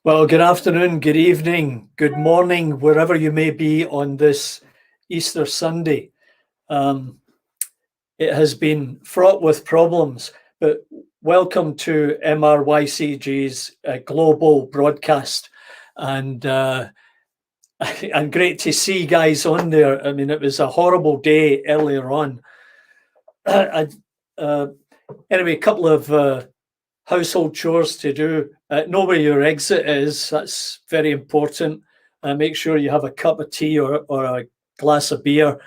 Well, good afternoon, good evening, good morning, wherever you may be on this Easter Sunday. It has been fraught with problems, but welcome to mrycg's global broadcast. And and great to see guys on there. I mean, it was a horrible day earlier on. Anyway, a couple of household chores to do. Know where your exit is. That's very important. Make sure you have a cup of tea or a glass of beer.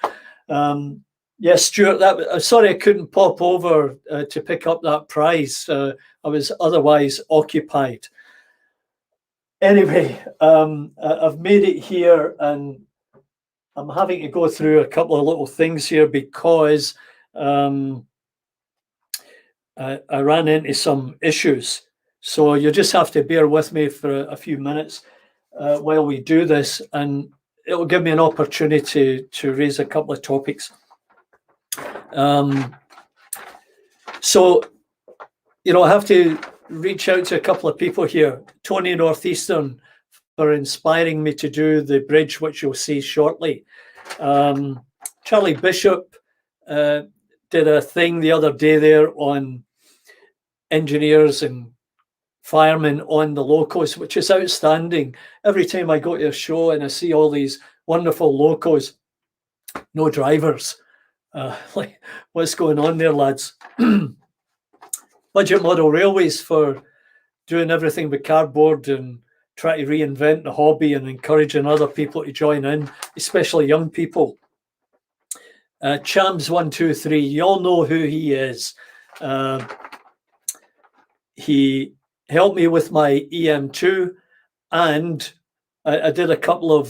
Yes, Stuart, sorry I couldn't pop over to pick up that prize. I was otherwise occupied. Anyway, I've made it here and I'm having to go through a couple of little things here because I ran into some issues. So you just have to bear with me for a few minutes while we do this, and it'll give me an opportunity to raise a couple of topics. So, I have to reach out to a couple of people here. Tony Northeastern for inspiring me to do the bridge, which you'll see shortly. Charlie Bishop did a thing the other day there on engineers and firemen on the locos, which is outstanding. Every time I go to a show and I see all these wonderful locos, no drivers. Like, what's going on there, lads? Budget model railways for doing everything with cardboard and try to reinvent the hobby and encouraging other people to join in, especially young people. Chams123, you all know who he is. He helped me with my EM2, and I did a couple of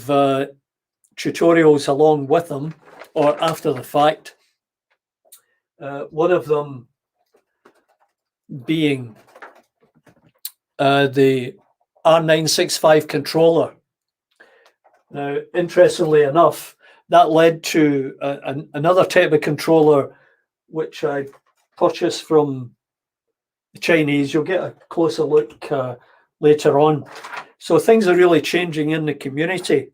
tutorials along with him or after the fact. One of them being the R965 controller. Now, interestingly enough, that led to another type of controller which I purchased from the Chinese. You'll get a closer look later on. So things are really changing in the community.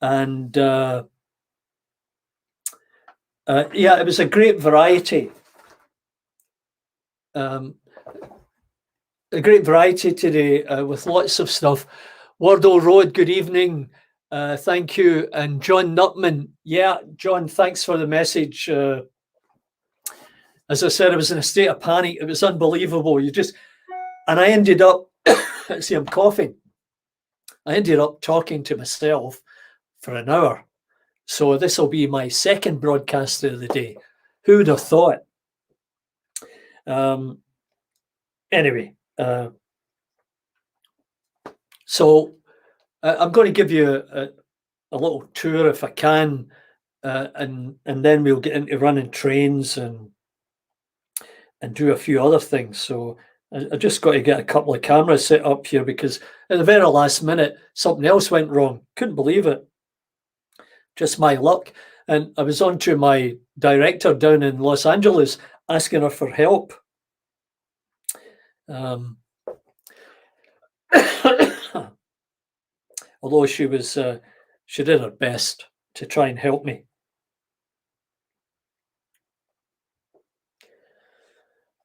And yeah, it was a great variety. A great variety today with lots of stuff. Wardle Road, good evening. Thank you. And John Nutman. Yeah, John, thanks for the message. As I said, I was in a state of panic. It was unbelievable. And I ended up, see, I'm coughing. I ended up talking to myself for an hour. So this will be my second broadcast of the day. Who would have thought? Anyway, so I'm going to give you a little tour if I can, and then we'll get into running trains and do a few other things. So I just got to get a couple of cameras set up here because at the very last minute, something else went wrong. Couldn't believe it. Just my luck. And I was on to my director down in Los Angeles asking her for help. Although she did her best to try and help me.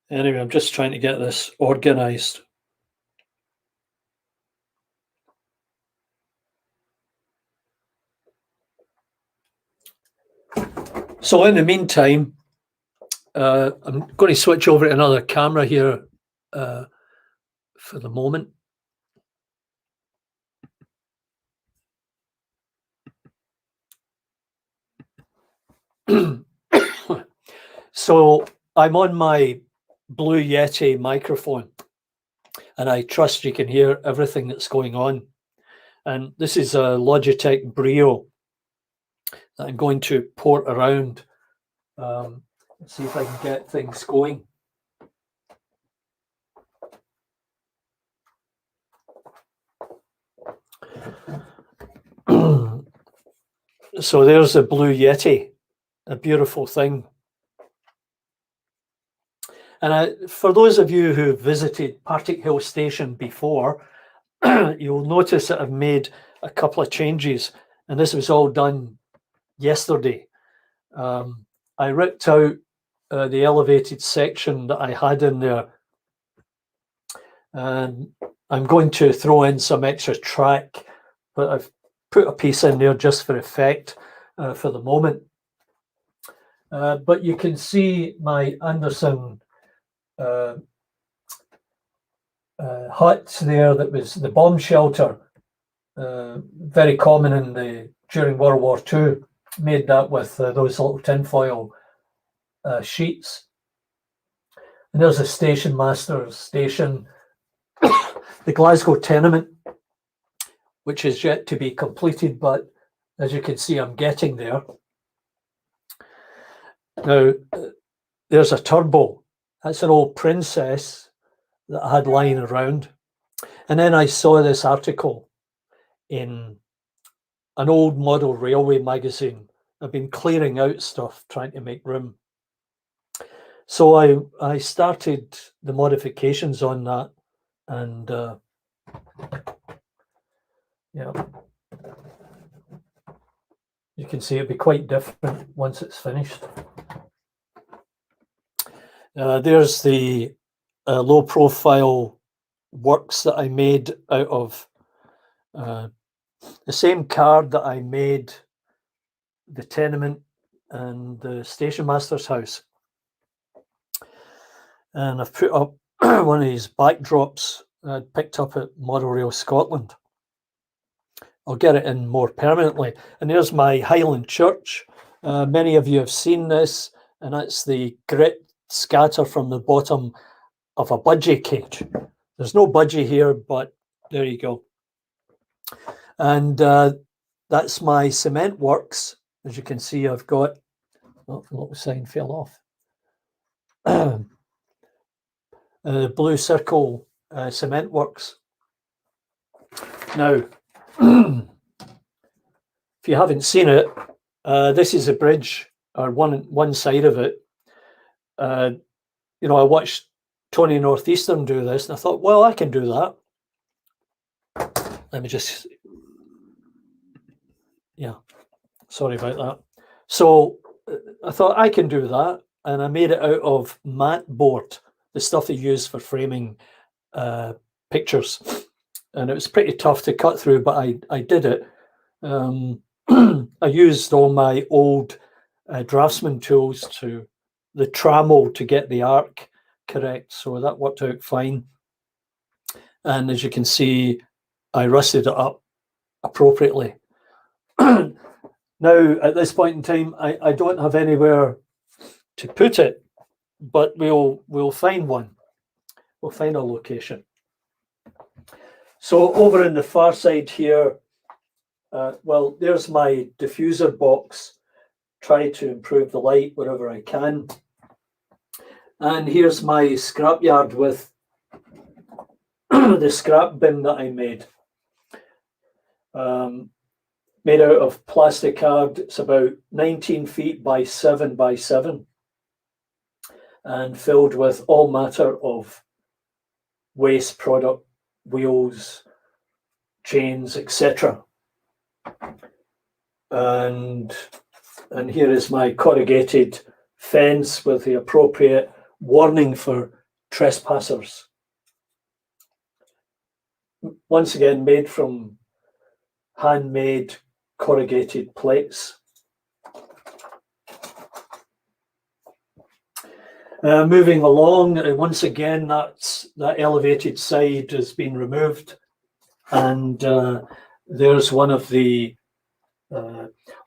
Anyway, I'm just trying to get this organized. So in the meantime, I'm going to switch over to another camera here for the moment. So I'm on my Blue Yeti microphone, and I trust you can hear everything that's going on. And this is a Logitech Brio that I'm going to port around. Let's see if I can get things going. So there's a Blue Yeti, a beautiful thing. And for those of you who visited Partick Hill Station before, you'll notice that I've made a couple of changes, and this was all done yesterday. I ripped out the elevated section that I had in there, and I'm going to throw in some extra track, but I've put a piece in there just for effect for the moment. But you can see my Anderson hut there that was the bomb shelter, very common during World War II. Made that with those little tinfoil sheets. And there's a station master's station, the Glasgow tenement, which is yet to be completed, but as you can see, I'm getting there. Now, there's a turbo. That's an old Princess that I had lying around. And then I saw this article in an old model railway magazine. I've been clearing out stuff, trying to make room. So I started the modifications on that, and yeah, you can see it'll be quite different once it's finished. There's the low profile works that I made out of the same card that I made the tenement and the station master's house. And I've put up one of these backdrops I picked up at Model Rail Scotland. I'll get it in more permanently. And there's my Highland Church. Many of you have seen this, and that's the grit scatter from the bottom of a budgie cage. There's no budgie here, but there you go. And that's my cement works. As you can see, I've got, oh, the little sign fell off. Blue circle cement works. Now, if you haven't seen it, this is a bridge, or one side of it. You know, I watched Tony Northeastern do this, and I thought, well, I can do that. Let me just, yeah, sorry about that. So I thought I can do that, and I made it out of mat board, the stuff they use for framing pictures. And it was pretty tough to cut through, but I did it. I used all my old draftsman tools the trammel to get the arc correct, so that worked out fine. And as you can see, I rusted it up appropriately. Now, at this point in time, I don't have anywhere to put it, but we'll find one. We'll find a location. So over in the far side here, well, there's my diffuser box. Try to improve the light wherever I can. And here's my scrapyard with the scrap bin that I made. Made out of plastic card. It's about 19 feet by 7 by 7. And filled with all matter of waste product, wheels, chains, etc. And here is my corrugated fence with the appropriate warning for trespassers. Once again, made from handmade corrugated plates. Moving along, once again, that elevated side has been removed, and there's one of the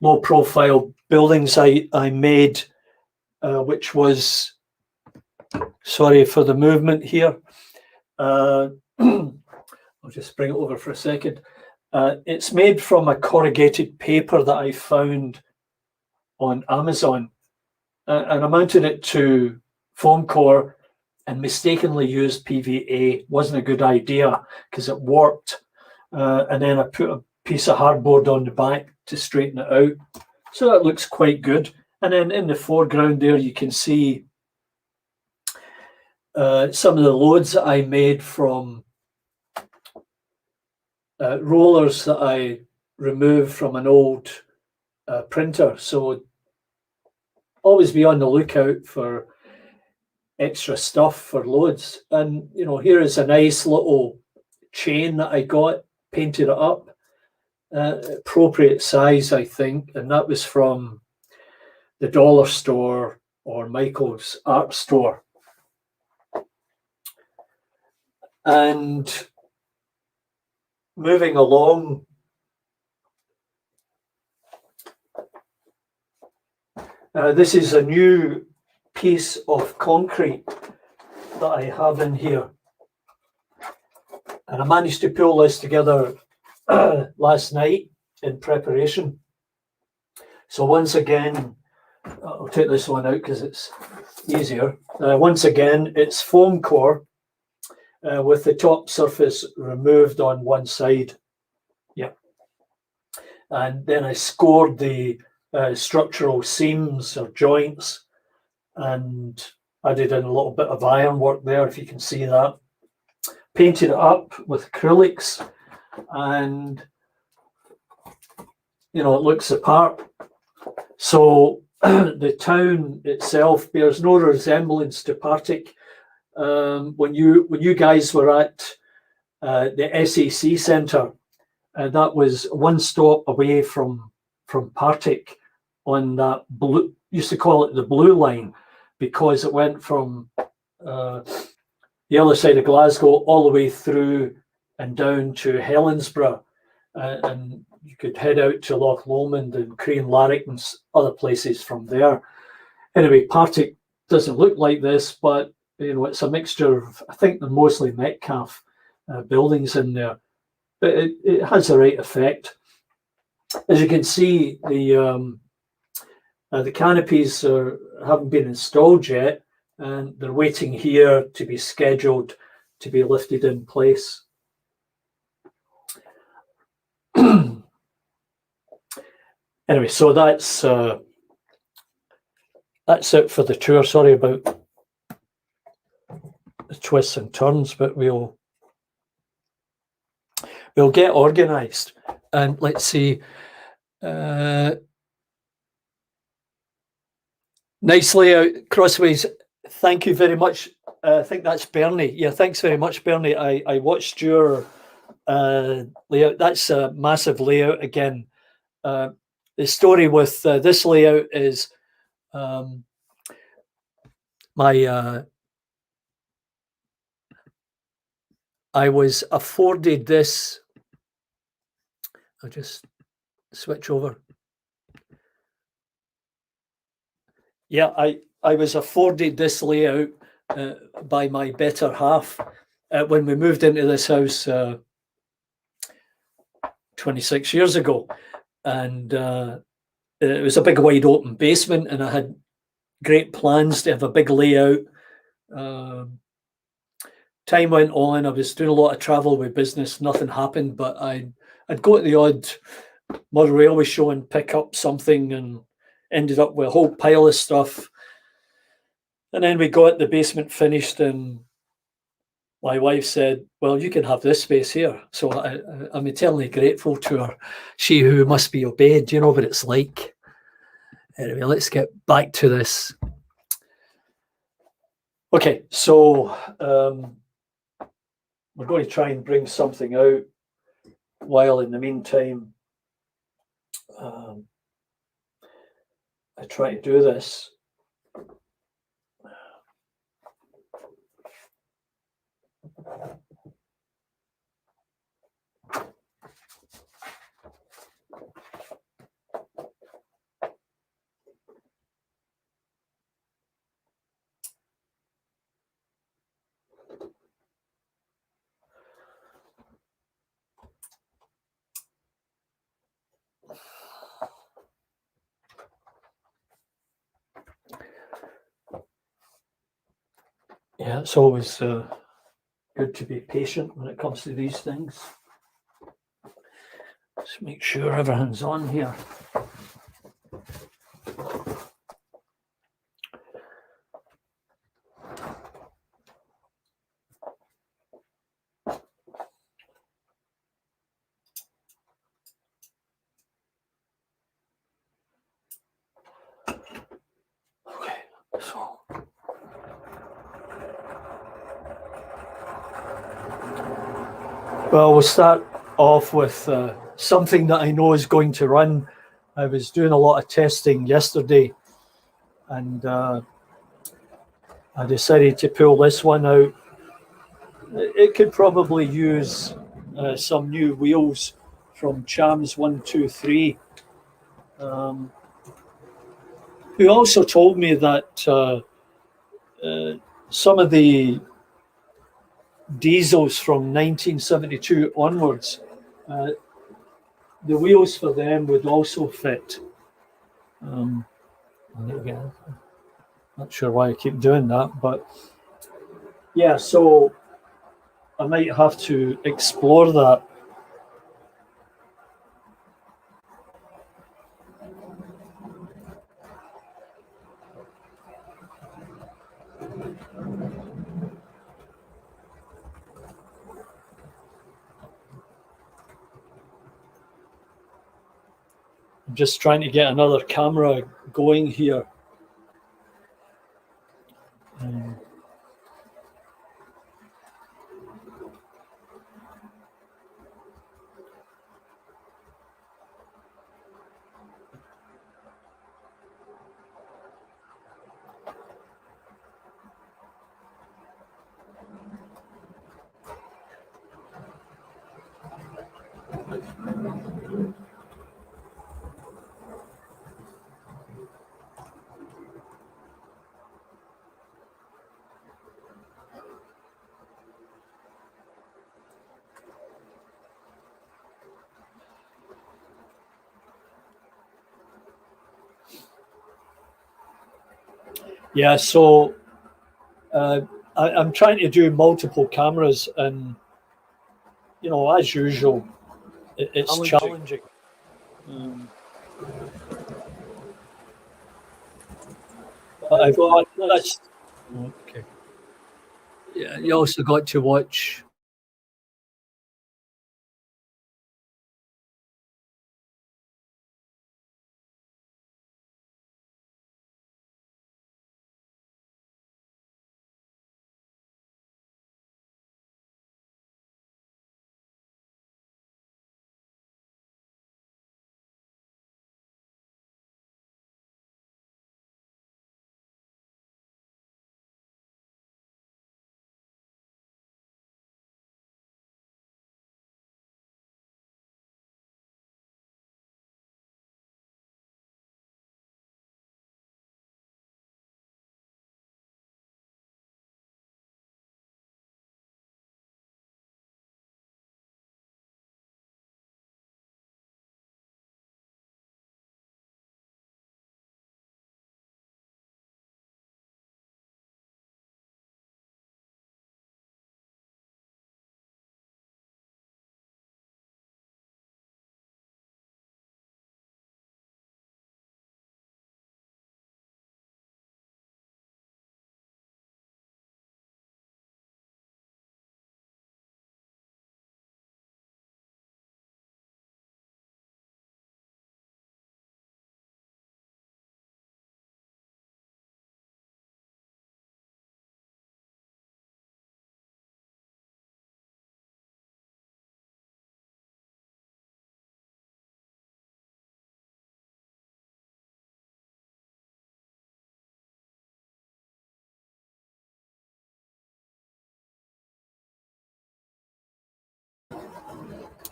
low-profile buildings I made, which was, sorry for the movement here. I'll just bring it over for a second. It's made from a corrugated paper that I found on Amazon, and I mounted it to foam core and mistakenly used PVA. Wasn't a good idea because it warped. And then I put a piece of hardboard on the back to straighten it out. So that looks quite good. And then in the foreground there, you can see some of the loads that I made from rollers that I removed from an old printer. So always be on the lookout for extra stuff for loads. And here is a nice little chain that I got, painted it up, appropriate size, I think, and that was from the dollar store or Michael's art store. And moving along, this is a new piece of concrete that I have in here. And I managed to pull this together last night in preparation. So once again, I'll take this one out because it's easier. Once again, it's foam core with the top surface removed on one side. Yeah. And then I scored the structural seams or joints and added in a little bit of ironwork there, if you can see that. Painted it up with acrylics, and it looks the part. So the town itself bears no resemblance to Partick. When you guys were at the SAC Centre, that was one stop away from Partick on that blue. Used to call it the blue line because it went from the other side of Glasgow all the way through and down to Helensburgh, and you could head out to Loch Lomond and Crane Larrick and other places from there. Anyway, Partick doesn't look like this, but it's a mixture of, I think they're mostly Metcalfe buildings in there, but it has the right effect. As you can see, the canopies haven't been installed yet, and they're waiting here to be scheduled to be lifted in place. Anyway, so that's it for the tour. Sorry about the twists and turns, but we'll get organised. And let's see. Nice layout, Crossways. Thank you very much. I think that's Bernie. Yeah, thanks very much, Bernie. I watched your layout. That's a massive layout again. The story with this layout is I was afforded this. I'll just switch over. Yeah, I was afforded this layout by my better half when we moved into this house 26 years ago. And it was a big wide open basement, and I had great plans to have a big layout. Time went on, I was doing a lot of travel with business, nothing happened, but I'd go to the odd motor railway show and pick up something, and ended up with a whole pile of stuff. And then we got the basement finished, and my wife said, well, you can have this space here. So I'm eternally grateful to her. She who must be obeyed, you know what it's like. Anyway, let's get back to this. Okay, so we're going to try and bring something out while in the meantime I try to do this. Yeah, it's always good to be patient when it comes to these things. Just make sure everything's on here. Well, we'll start off with something that I know is going to run. I was doing a lot of testing yesterday, and I decided to pull this one out. It could probably use some new wheels from Chams 123, who also told me that some of the diesels from 1972 onwards, the wheels for them would also fit. Not sure why I keep doing that, but yeah, so I might have to explore that. I'm just trying to get another camera going here. Yeah, so I'm trying to do multiple cameras, and as usual, it's challenging. But I've got that's okay. Yeah, you also got to watch.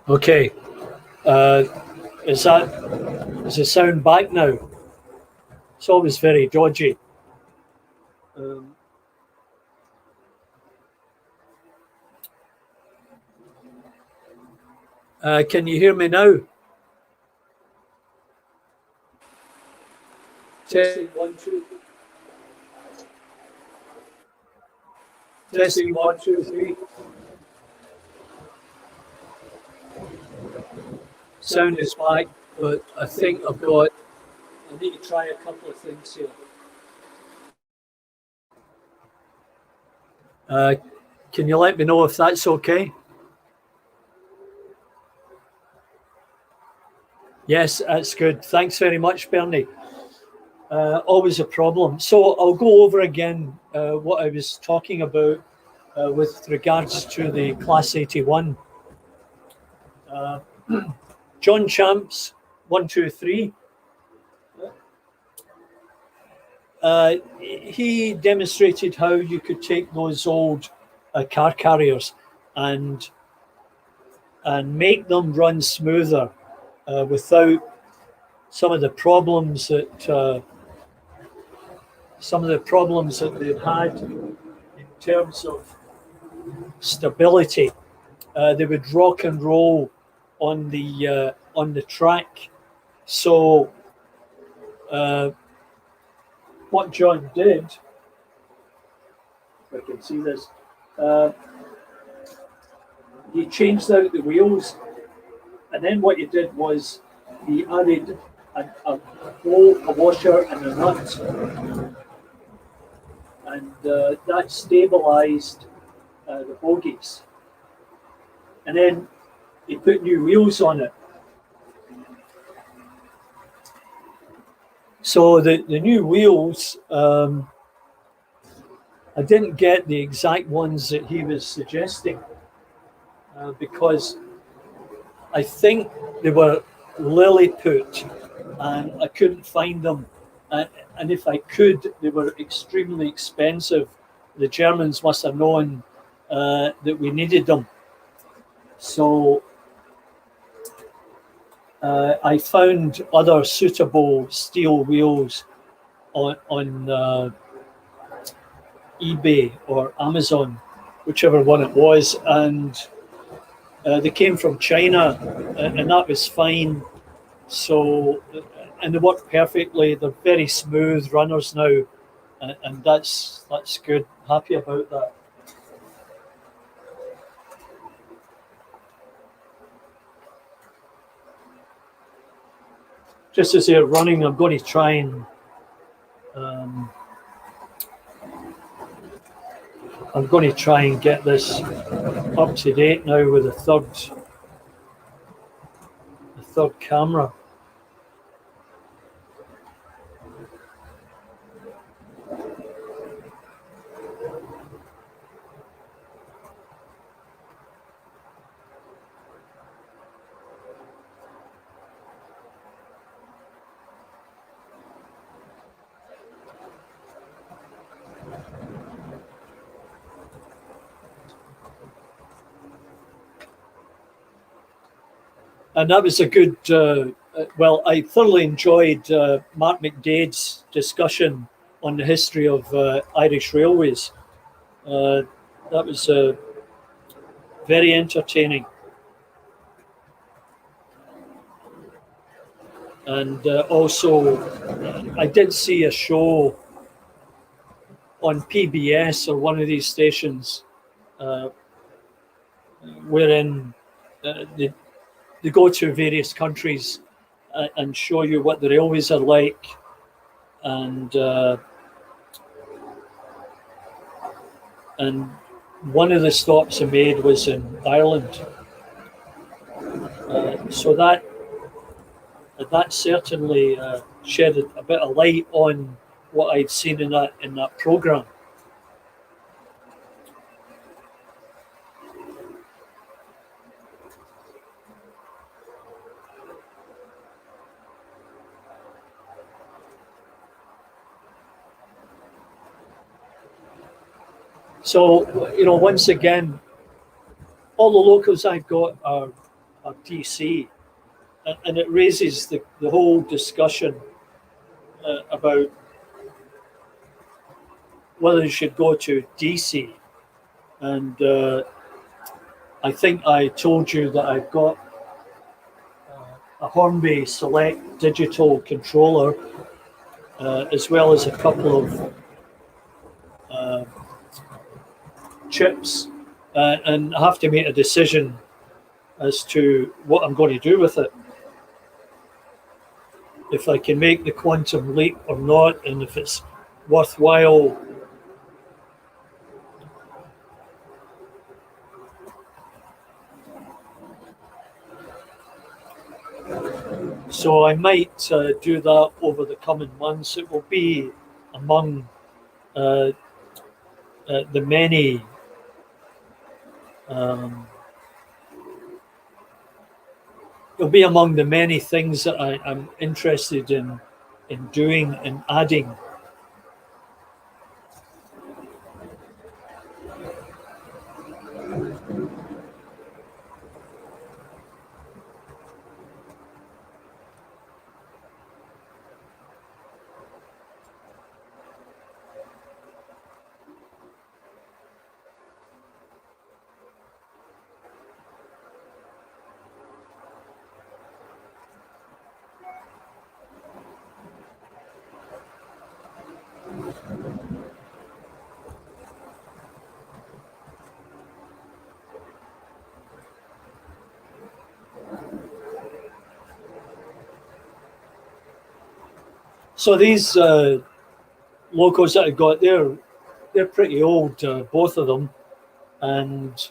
Okay, uh, is the sound back now? It's always very dodgy. Um, can you hear me now? Testing 1, 2. Testing 1, 2, 3. Sound is back, but I think I need to try a couple of things here. Can you let me know if that's okay? Yes, that's good. Thanks very much, Bernie. Always a problem. So I'll go over again what I was talking about with regards to the Class 81. John Champs 123. He demonstrated how you could take those old car carriers and make them run smoother without some of the problems that they've had in terms of stability. They would rock and roll on the track. So what John did, if I can see this, he changed out the wheels, and then what he did was he added a bolt, a washer, and a nut, and that stabilized the bogies. And then he put new wheels on it. So the new wheels, I didn't get the exact ones that he was suggesting because I think they were Lilliput and I couldn't find them. And if I could, they were extremely expensive. The Germans must have known that we needed them. So I found other suitable steel wheels on eBay or Amazon, whichever one it was, and they came from China, and that was fine. So, and they work perfectly. They're very smooth runners now, and that's good. Happy about that. Just as they're running, I'm going to try and get this up to date now with the third camera. And that was a good, well, I thoroughly enjoyed Mark McDade's discussion on the history of Irish Railways. That was very entertaining. And also, I did see a show on PBS or one of these stations wherein they go to various countries and show you what the railways are like, and one of the stops I made was in Ireland, so that certainly shed a bit of light on what I'd seen in that program. So, once again, all the locals I've got are DC, and it raises the whole discussion about whether you should go to DC. And I think I told you that I've got a Hornby Select digital controller, as well as a couple of chips, and I have to make a decision as to what I'm going to do with it. If I can make the quantum leap or not, and if it's worthwhile. So I might do that over the coming months. It will be among the many it'll be among the many things that I'm interested in doing and adding. So these locos that I got, they're pretty old, both of them, and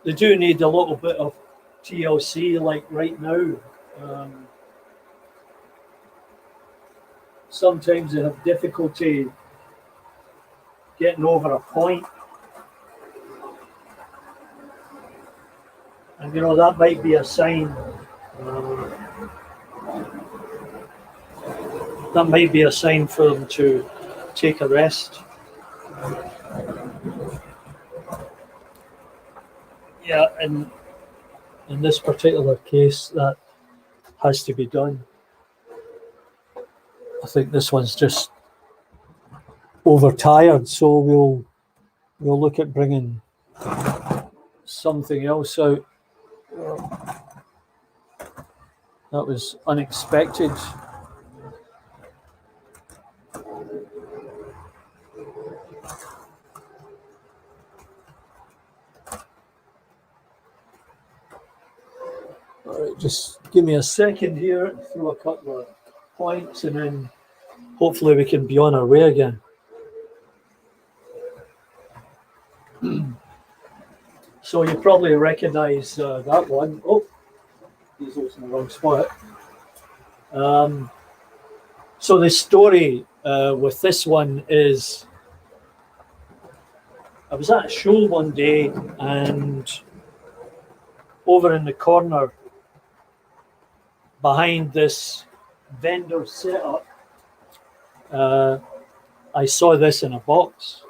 they do need a little bit of TLC, like right now. Um, Sometimes they have difficulty getting over a point, and that might be a sign. Um, that might be a sign for them to take a rest. Yeah, and in this particular case, that has to be done. I think this one's just overtired, so we'll look at bringing something else out. That was unexpected. All right, just give me a second here, throw a couple of points, and then hopefully we can be on our way again. So you probably recognize that one. Oh, diesel's in the wrong spot. So the story with this one is, I was at a show one day, and over in the corner behind this vendor setup, I saw this in a box,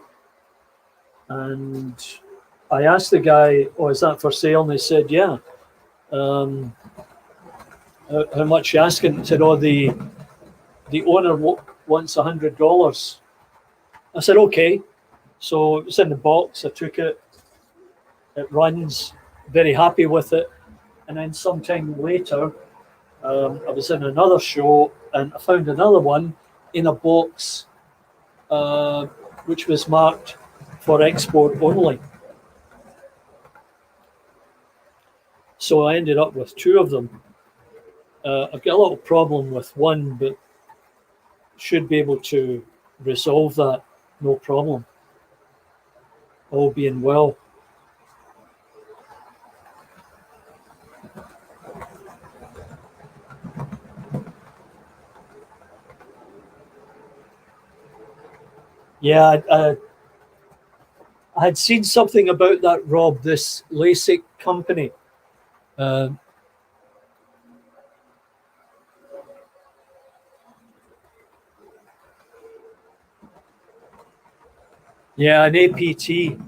and I asked the guy, "Oh, is that for sale?" And they said, "Yeah." How much you asking? He said, "Oh, the owner wants $100." I said, "Okay." So it was in the box. I took it. It runs. Very happy with it. And then sometime later, I was in another show and I found another one in a box, which was marked for export only. So I ended up with two of them. I've got a little problem with one, but should be able to resolve that, no problem. All being well. Yeah, I had seen something about that, Rob, this LASIK company. Uh, yeah, an APT.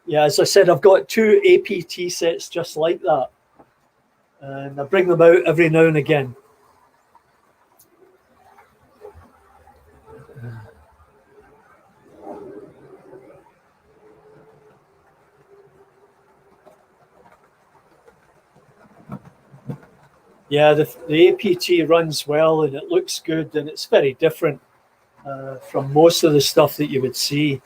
Yeah, as I said, I've got two APT sets just like that. And I bring them out every now and again. Yeah, the APT runs well and it looks good and it's very different from most of the stuff that you would see.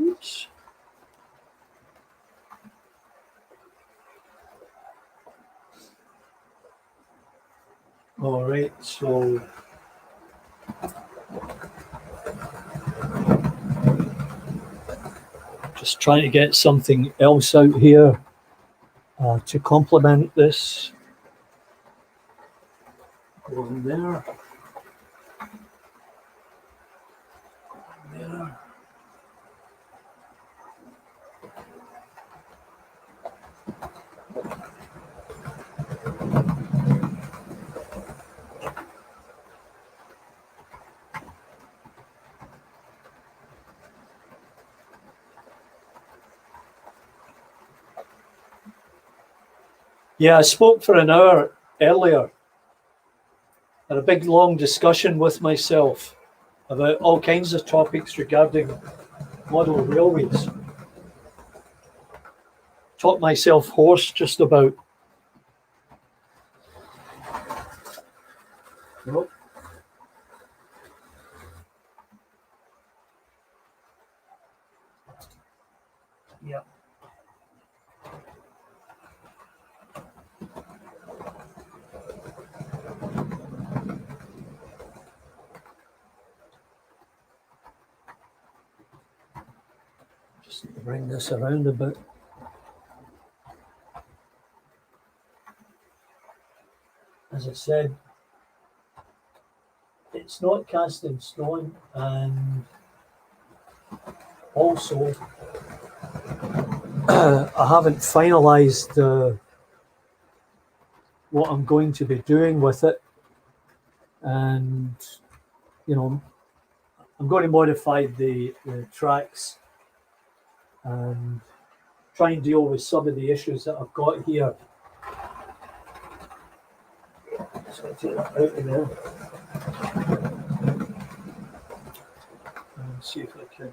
Oops. All right, so Just trying to get something else out here to complement this. Go in there. There. Yeah, I spoke for an hour earlier. Had a big long discussion with myself about all kinds of topics regarding model railways. Talked myself hoarse just about. Nope. Yeah. Just bring this around a bit. As I said, it's not cast in stone, and also I haven't finalized what I'm going to be doing with it, and you know, I'm going to modify the tracks and try and deal with some of the issues that I've got here. Just going to take that out of there and see if I can.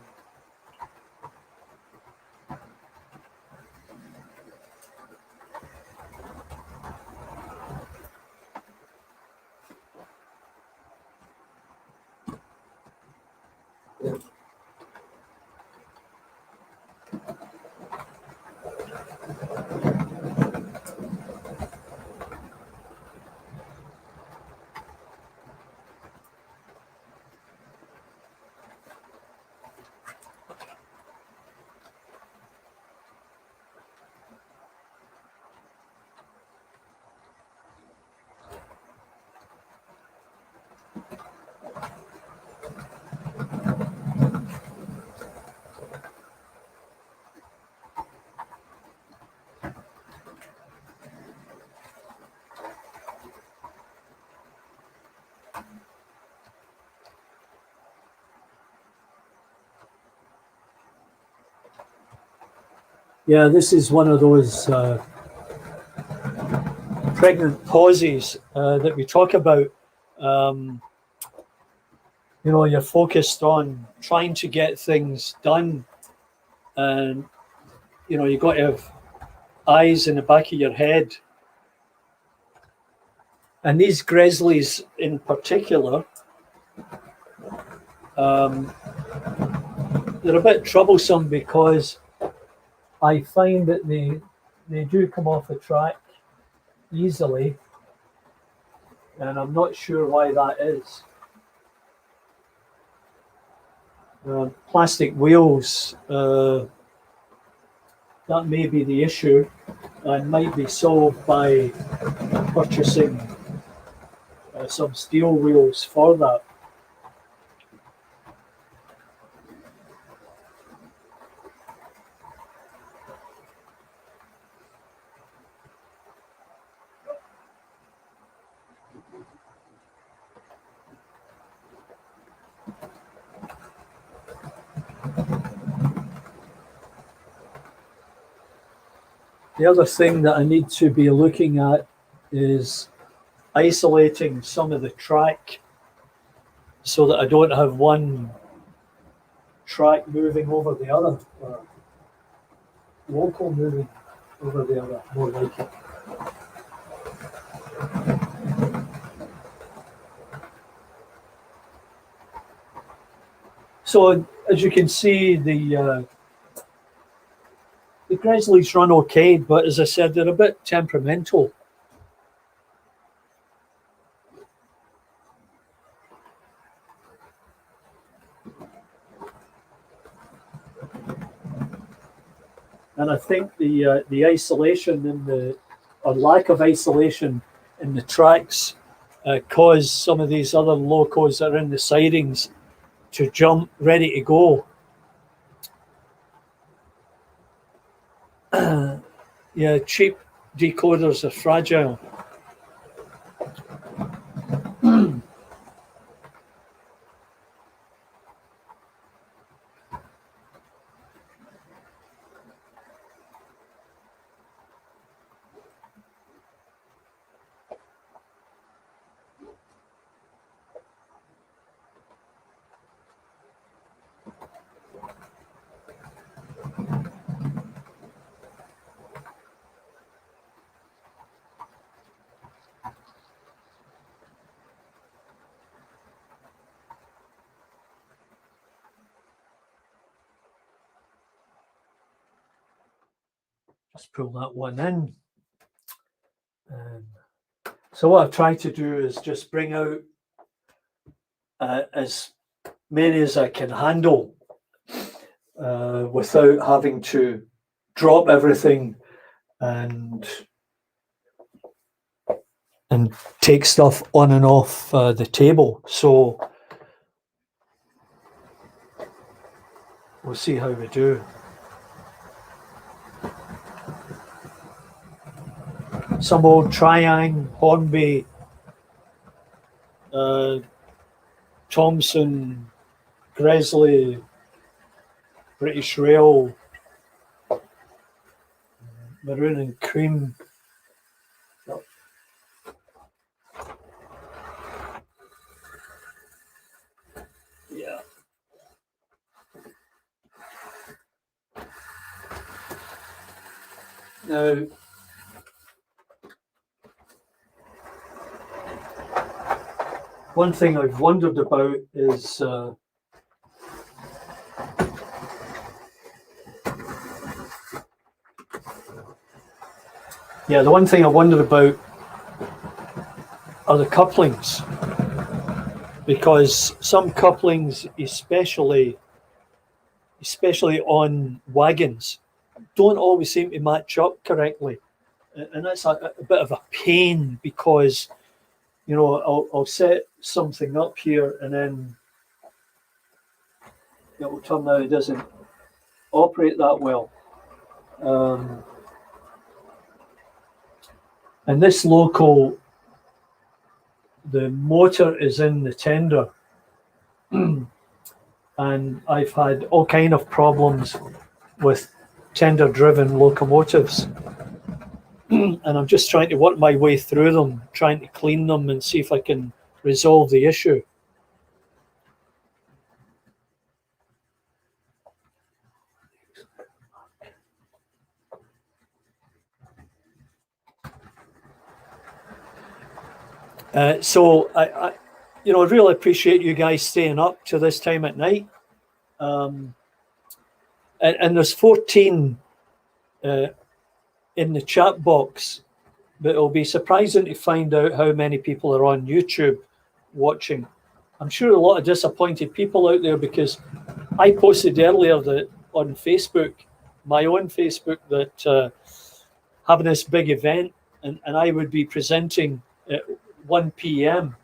Yeah, this is one of those pregnant pauses that we talk about. You know, you're focused on trying to get things done, and you know, you've got to have eyes in the back of your head. And these Gresleys in particular, they're a bit troublesome because I find that they do come off the track easily, and I'm not sure why that is. Plastic wheels, that may be the issue, and might be solved by purchasing some steel wheels for that. The other thing that I need to be looking at is isolating some of the track so that I don't have one track moving over the other, or local moving over the other, more like it. So as you can see, the Gresleys run okay, but as I said, they're a bit temperamental. And I think the isolation in the, or lack of isolation in the tracks caused some of these other locos that are in the sidings to jump ready to go. Yeah, cheap decoders are fragile. Just pull that one in. So what I've tried to do is just bring out as many as I can handle without having to drop everything and take stuff on and off the table. So we'll see how we do. Some old Triang, Hornby, Thomson, Gresley, British Rail, Maroon and Cream. Yeah. Now, one thing I've wondered about is the one thing I wondered about are the couplings, because some couplings, especially on wagons, don't always seem to match up correctly, and that's a bit of a pain, because I'll set something up here and then it will turn out it doesn't operate that well. And this loco, the motor is in the tender, and I've had all kind of problems with tender driven locomotives. And I'm just trying to work my way through them, trying to clean them and see if I can resolve the issue. So I really appreciate you guys staying up to this time at night. And there's 14 in the chat box, but it'll be surprising to find out how many people are on YouTube watching. I'm sure a lot of disappointed people out there, because I posted earlier that on Facebook, my own Facebook, that having this big event, and I would be presenting at 1 p.m.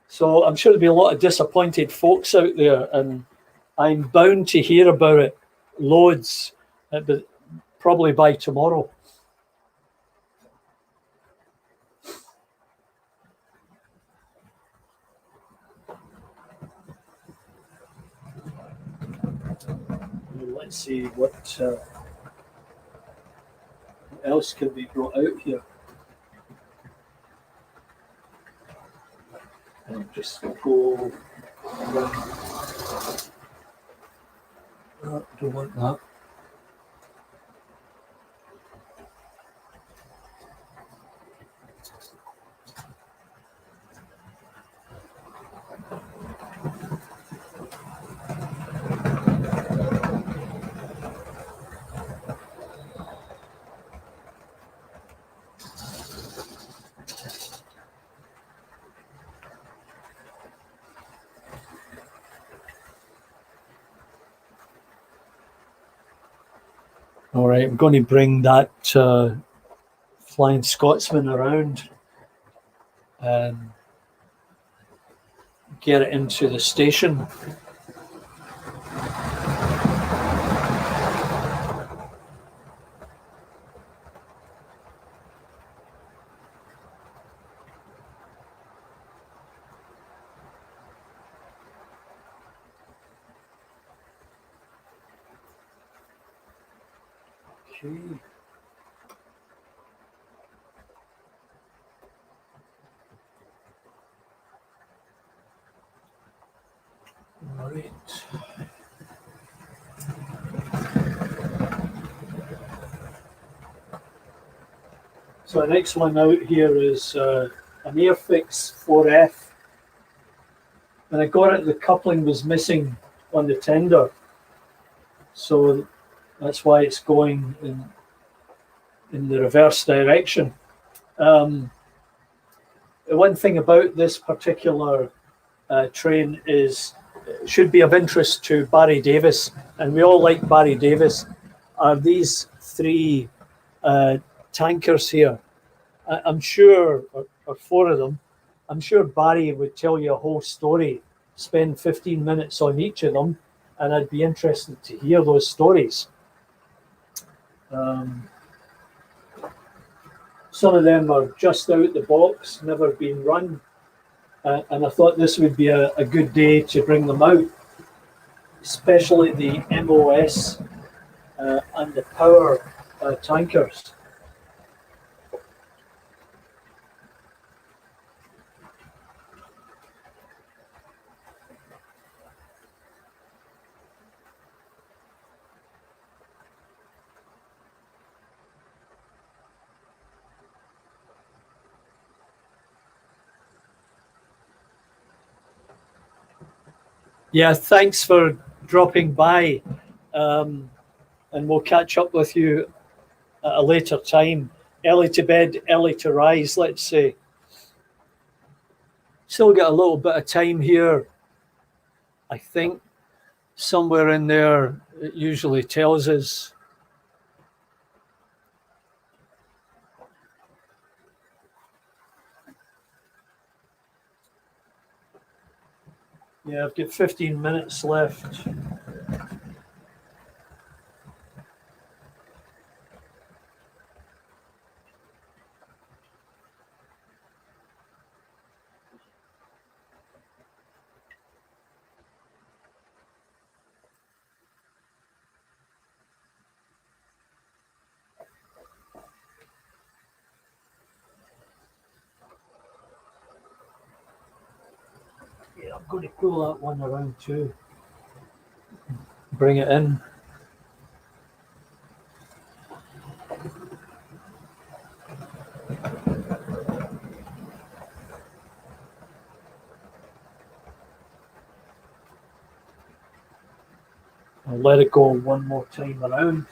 So I'm sure there'll be a lot of disappointed folks out there, and I'm bound to hear about it loads, but probably by tomorrow. Let's see what else can be brought out here. I'll just go. Don't want that. All right, I'm going to bring that Flying Scotsman around and get it into the station. Okay. All right. So the next one out here is an Airfix 4F. When I got it, the coupling was missing on the tender. So that's why it's going in the reverse direction. The one thing about this particular train is it should be of interest to Barry Davis, and we all like Barry Davis, are these three tankers here. I'm sure, or four of them, I'm sure Barry would tell you a whole story, spend 15 minutes on each of them, and I'd be interested to hear those stories. Some of them are just out the box, never been run, and I thought this would be a good day to bring them out, especially the MOS and the power tankers. Yeah, thanks for dropping by, and we'll catch up with you at a later time. Early to bed, early to rise, let's say. Still got a little bit of time here. I think somewhere in there it usually tells us. Yeah, I've got 15 minutes left. Yeah, I'm going to pull that one around too. Bring it in. I'll let it go one more time around.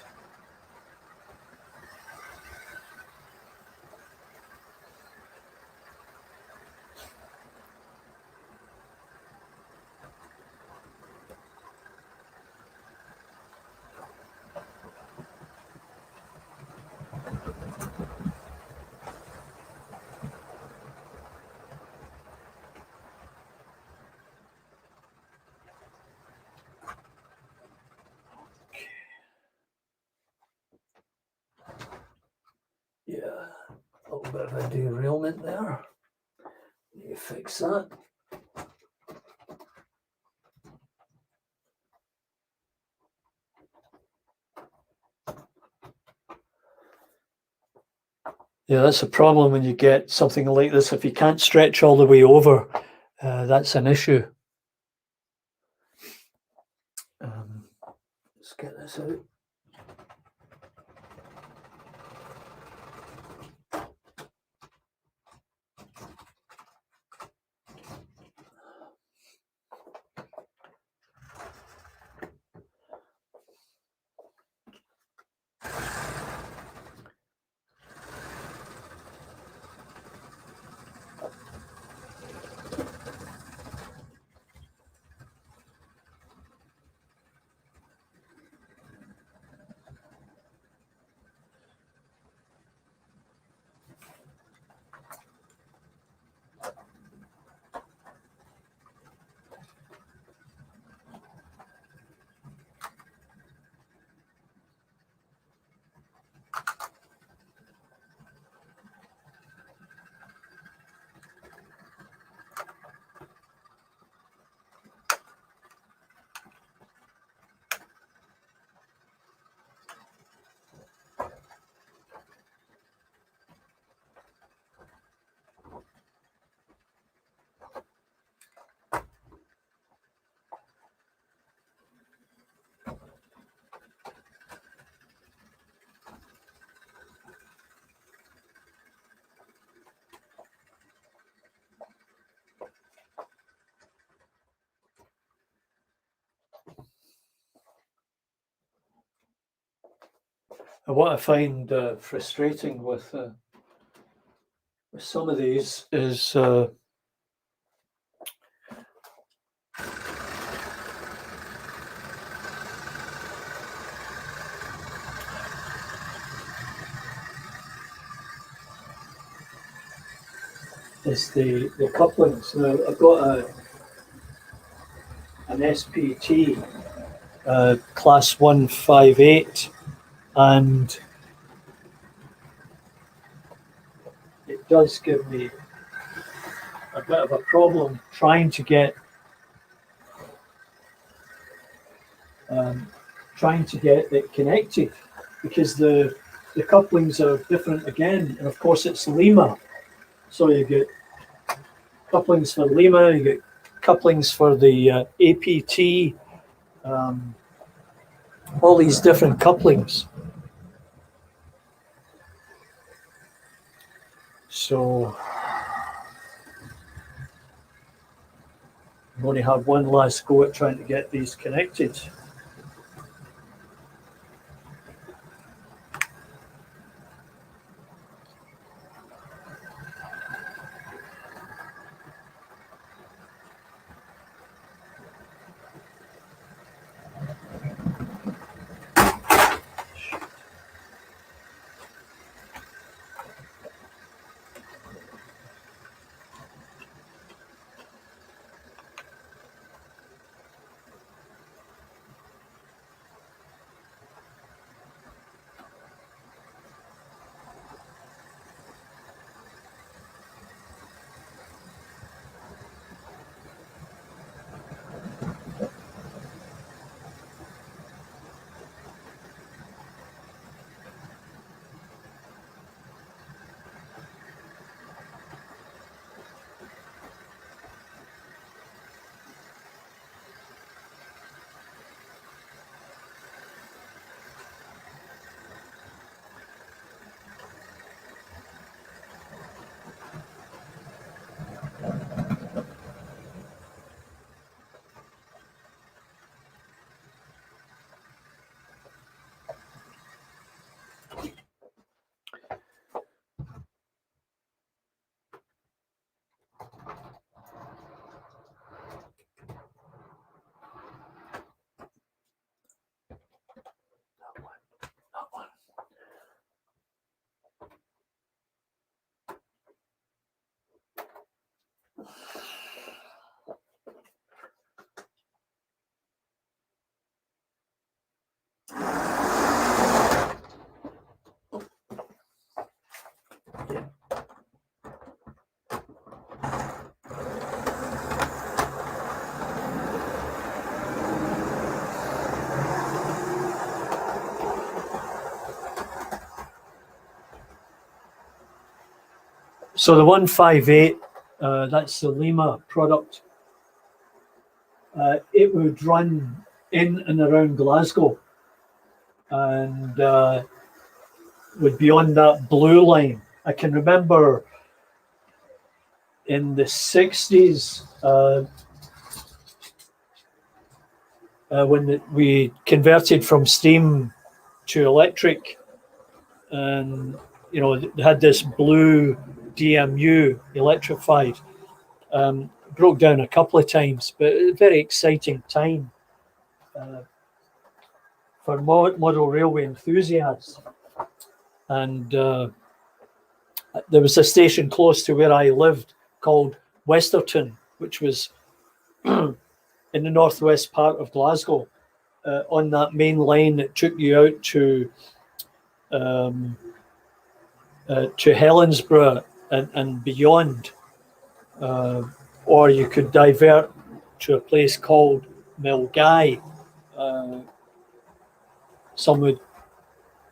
Yeah, a little bit of a derailment there. Need to fix that. Yeah, that's a problem when you get something like this. If you can't stretch all the way over, that's an issue. Let's get this out. And what I find frustrating with some of these is the couplings. Now I've got an SPT class 158, and it does give me a bit of a problem trying to get it connected, because the couplings are different again, and of course it's Lima, so you get couplings for Lima, you get couplings for the APT, all these different couplings. So I'm going to have one last go at trying to get these connected. So the 158, that's the Lima product. It would run in and around Glasgow, and would be on that blue line. I can remember in the 60s when we converted from steam to electric, and they had this blue DMU electrified. Broke down a couple of times, but a very exciting time for model railway enthusiasts. And there was a station close to where I lived called Westerton, which was in the northwest part of Glasgow, on that main line that took you out to Helensburgh and beyond. Or you could divert to a place called Milngavie.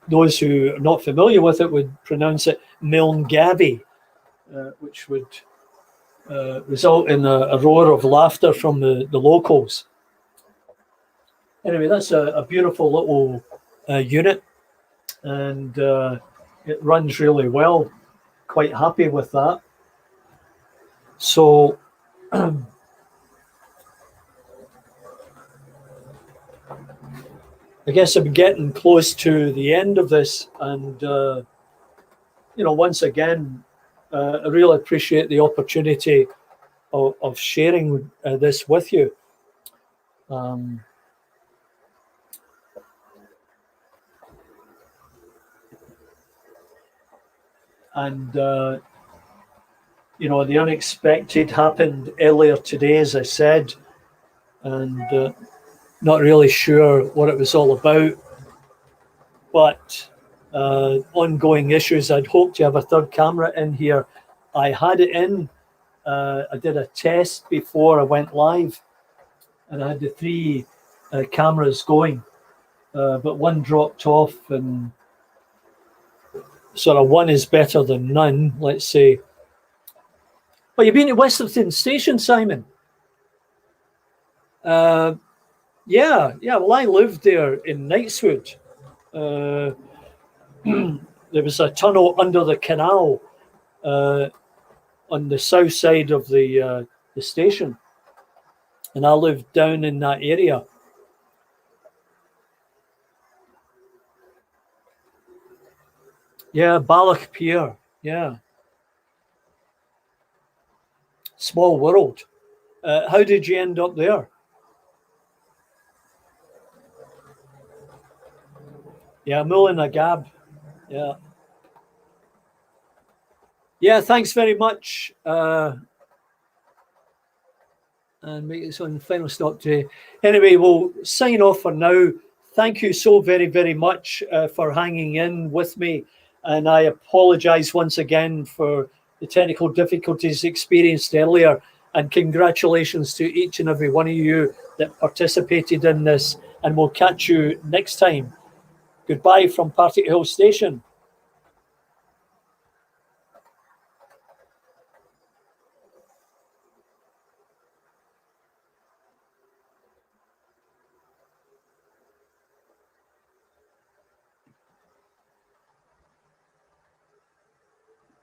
Those who are not familiar with it would pronounce it Milngavie, which would result in a roar of laughter from the locals. Anyway, that's a beautiful little unit, and it runs really well. Quite happy with that. So I guess I'm getting close to the end of this, and once again, I really appreciate the opportunity of sharing this with you. And the unexpected happened earlier today, as I said, and not really sure what it was all about, but ongoing issues. I'd hoped to have a third camera in here. I had it in. I did a test before I went live, and I had the three cameras going, but one dropped off, and sort of one is better than none, let's say. Well, you've been to Westerton Station, Simon? Yeah. Well, I lived there in Knightswood. There was a tunnel under the canal on the south side of the station, and I lived down in that area. Yeah, Balloch Pier. Yeah. Small world. How did you end up there? Yeah, Mullinagab. Yeah. Yeah, thanks very much. And make this on final stop today. Anyway, we'll sign off for now. Thank you so very, very much for hanging in with me. And I apologize once again for the technical difficulties experienced earlier. And congratulations to each and every one of you that participated in this. And we'll catch you next time. Goodbye from Partick Hill Station.